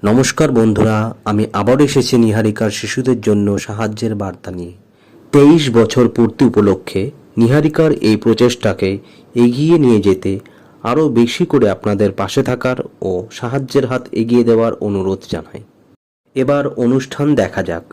নমস্কার বন্ধুরা, আমি আবার এসেছি নিহারিকার শিশুদের জন্য সাহায্যের বার্তা নিয়ে। 23 বছর পূর্তি উপলক্ষে নিহারিকার এই প্রচেষ্টাকে এগিয়ে নিয়ে যেতে আরও বেশি করে আপনাদের পাশে থাকার ও সাহায্যের হাত এগিয়ে দেওয়ার অনুরোধ জানাই। এবার অনুষ্ঠান দেখা যাক।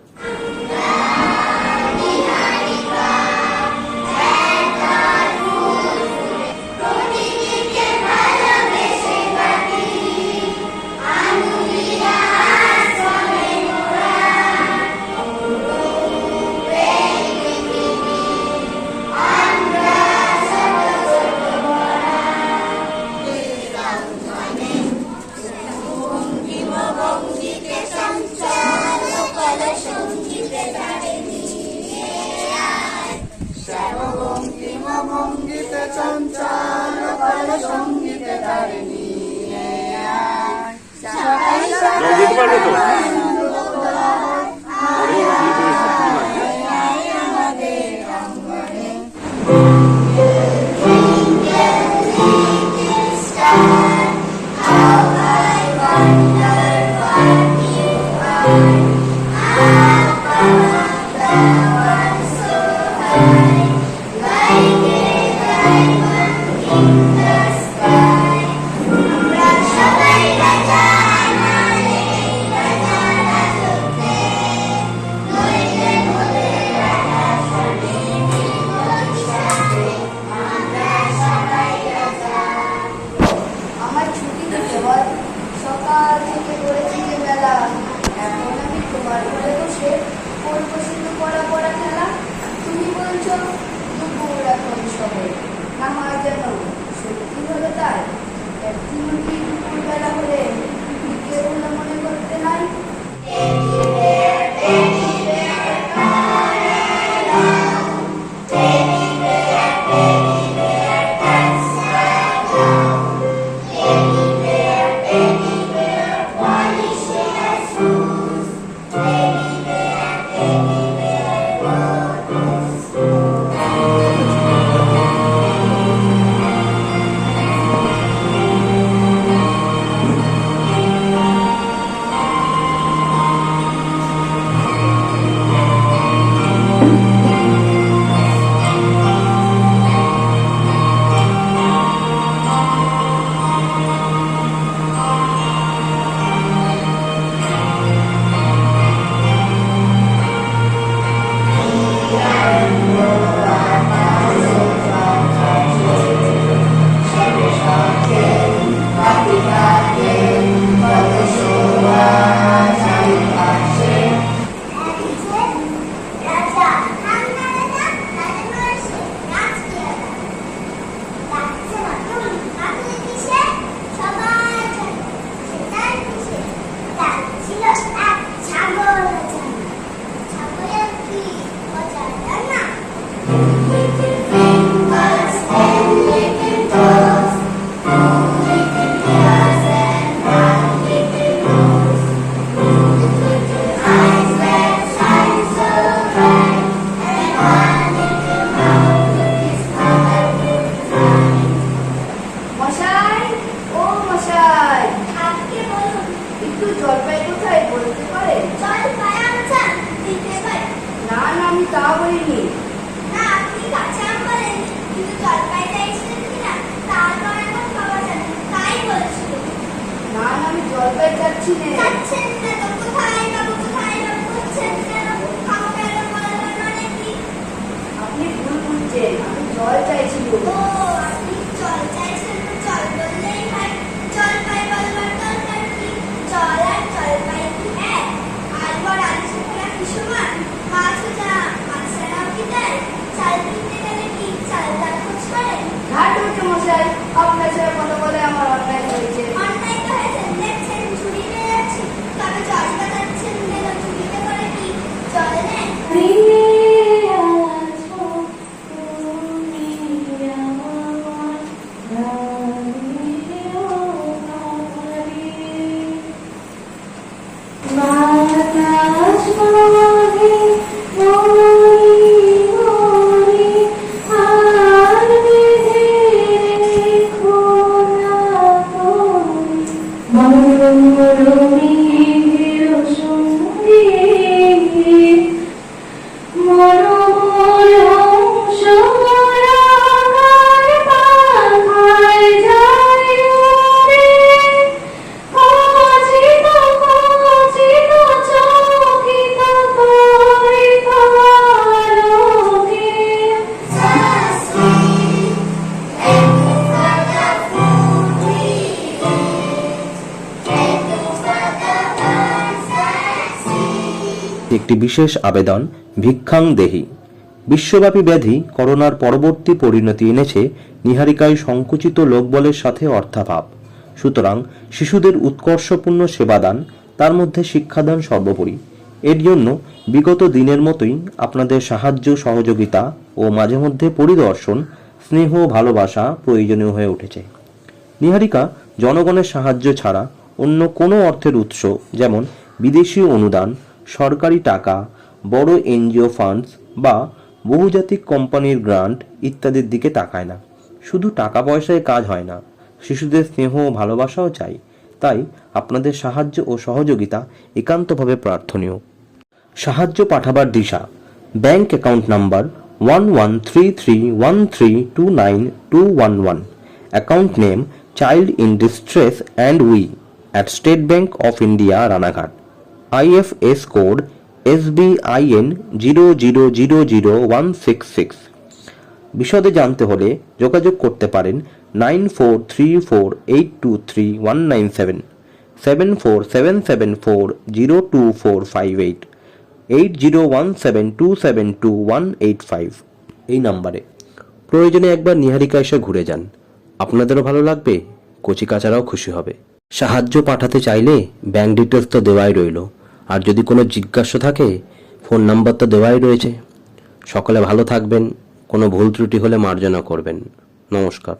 ভঙ্গিতে চঞ্চল কল সঙ্গীতে তারিণী সকাল থেকে করেছি যে মেলা, এখন আমি তোমার ঘরে বসে করবো শুধু পড়া পড়া খেলা। তুমি বলছো দুপুর এখন সবে, না হয় যেন সত্যি হলো তাই। একদিনও কি দুপুর বেলা হলে কেউ মনে করতে নাই? জলপাই কোথায় বলতে পারে? জলপাই আচ্ছা দিতে পারে। না না, আমি তা বলিনি। না, আপনি কাঁচা আম বলেন, কিন্তু জলপাই চাইছিলেন কিনা তারপর এখন পাওয়া যায় তাই বলছিল। না না, আমি জলপাই চাচ্ছি না। চাচ্ছেন না তো কোথায় পাবো, কোথায় পাবো করছেন কেন? আমাকে আরো বলবেন মানে কি? আপনি ভুল বুঝছেন, আমি জল চাইছিল। ও, আপনি জল চাইছেন তো জল বললেই হয়। জলপাই বলবার দরকার কি? জল আর জলপাই কি এক? আলবর আলু ছোকরা কি সমান? মাছ যা মাছরাও কি দেয়? চাল কিনতে গেলে কি চাল দাম ছাড়ে? ঘাট উঠে মশাই, আপনার সাথে কথা বলে আমার অন্যায় হয়েছে। অন্যায় তো হয়েছে, দেখছেন ঝুড়ি নিয়ে যাচ্ছি, তবে জলটা যাচ্ছেন কেন? ঝুড়িতে করে কি জল নেয়? মরুমি একটি বিশেষ আবেদন ভিক্ষাং দেহি। বিশ্বব্যাপী ব্যাধি করোনার পরবর্তী পরিণতি এনেছে নীহারিকায় সংকুচিত লোকবলের সাথে অর্থাভাব। সুতরাং শিশুদের উৎকর্ষপূর্ণ সেবাদান, তার মধ্যে শিক্ষাদান সর্বোপরি। এর জন্য বিগত দিনের মতোই আপনাদের সাহায্য সহযোগিতা ও মাঝে মধ্যে পরিদর্শন, স্নেহ ভালোবাসা প্রয়োজনীয় হয়ে উঠেছে। নীহারিকা জনগণের সাহায্য ছাড়া অন্য কোনো অর্থের উৎস, যেমন বিদেশি অনুদান, সরকারি টাকা, বড় এনজিও ফান্ডস বা বহুজাতিক কোম্পানির গ্রান্ট ইত্যাদির দিকে তাকায় না। শুধু টাকা পয়সায় কাজ হয় না, শিশুদের স্নেহ ও ভালোবাসাও চাই। তাই আপনাদের সাহায্য ও সহযোগিতা একান্তভাবে প্রার্থনীয়। সাহায্য পাঠাবার দিশা: bank account number 113313292211, account name child in distress and we at State Bank of India, Ranaghat, IFS code SBIN 0000166। বিশদে জানতে হলে যোগাযোগ করতে পারেন 9434823197, 7477402458, 8017272185 এই নাম্বারে। প্রয়োজনে একবার নীহারিকা এসে ঘুরে যান, আপনাদেরও ভালো লাগবে, কচিকাচারাও খুশি হবে। সাহায্য পাঠাতে চাইলে ব্যাংক ডিটেলস তো দেওয়াই রইল, আর যদি কোনো জিজ্ঞাসা থাকে ফোন নাম্বার তো দেওয়াই রয়েছে। সকলে ভালো থাকবেন, কোনো ভুল ত্রুটি হলে মার্জনা করবেন। নমস্কার।